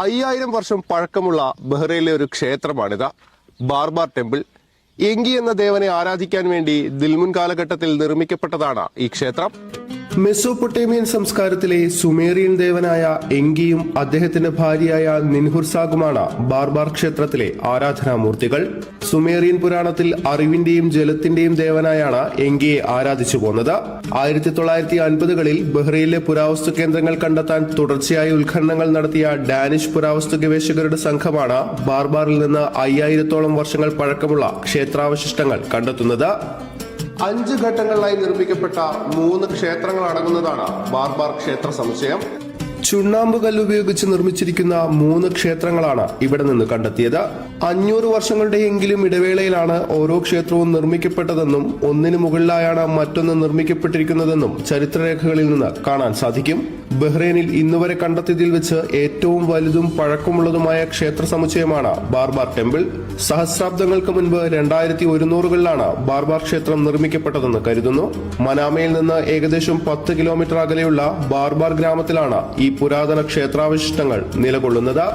5000 വർഷം പഴക്കമുള്ള ബഹ്റൈനിലെ ഒരു ക്ഷേത്രമാണിത്. ബാർബാർ ടെമ്പിൾ. എങ്കി എന്ന ദേവനെ ആരാധിക്കാൻ വേണ്ടി ദിൽമുൻ കാലഘട്ടത്തിൽ നിർമ്മിക്കപ്പെട്ടതാണ് ഈ ക്ഷേത്രം. മെസോപ്പൊട്ടേമിയൻ സംസ്കാരത്തിലെ സുമേറിയൻ ദേവനായ എങ്കിയും അദ്ദേഹത്തിന്റെ ഭാര്യയായ നിൻഹുർസാഗുമാണ് ബാർബാർ ക്ഷേത്രത്തിലെ ആരാധനാമൂർത്തികൾ. സുമേറിയൻ പുരാണത്തിൽ അറിവിന്റെയും ജലത്തിന്റെയും ദേവനായാണ് എങ്കിയെ ആരാധിച്ചു പോന്നത്. 1950കളിൽ ബഹ്റൈനിലെ പുരാവസ്തു കേന്ദ്രങ്ങൾ കണ്ടെത്താൻ തുടർച്ചയായി ഉത്ഖനനങ്ങൾ നടത്തിയ ഡാനിഷ് പുരാവസ്തു ഗവേഷകരുടെ സംഘമാണ് ബാർബാറിൽ നിന്ന് 5000-ഓളം വർഷങ്ങൾ പഴക്കമുള്ള ക്ഷേത്രാവശിഷ്ടങ്ങൾ കണ്ടെത്തുന്നത്. 5 ഘട്ടങ്ങളിലായി നിർമ്മിക്കപ്പെട്ട 3 ക്ഷേത്രങ്ങൾ അടങ്ങുന്നതാണ് ബാർബാർ ക്ഷേത്ര സമുച്ചയം. ചുണ്ണാമ്പ് കല്ല് ഉപയോഗിച്ച് നിർമ്മിച്ചിരിക്കുന്ന 3 ക്ഷേത്രങ്ങളാണ് ഇവിടെ നിന്ന് കണ്ടെത്തിയത്. 500 വർഷങ്ങളുടെയെങ്കിലും ഇടവേളയിലാണ് ഓരോ ക്ഷേത്രവും നിർമ്മിക്കപ്പെട്ടതെന്നും ഒന്നിനു മുകളിലായാണ് മറ്റൊന്ന് നിർമ്മിക്കപ്പെട്ടിരിക്കുന്നതെന്നും ചരിത്രരേഖകളിൽ നിന്ന് കാണാൻ സാധിക്കും. ബഹ്റൈനിൽ ഇന്നുവരെ കണ്ടെത്തിയതിൽ വെച്ച് ഏറ്റവും വലുതും പഴക്കമുള്ളതുമായ ക്ഷേത്ര സമുച്ചയമാണ് ബാർബാർ ടെമ്പിൾ. സഹസ്രാബ്ദങ്ങൾക്ക് മുൻപ് 2100കളിലാണ് ബാർബാർ ക്ഷേത്രം നിർമ്മിക്കപ്പെട്ടതെന്ന് കരുതുന്നു. മനാമയിൽ നിന്ന് ഏകദേശം 10 കിലോമീറ്റർ അകലെയുള്ള ബാർബാർ ഗ്രാമത്തിലാണ് ഈ പുരാതന ക്ഷേത്രാവശിഷ്ടങ്ങൾ നിലകൊള്ളുന്നത്.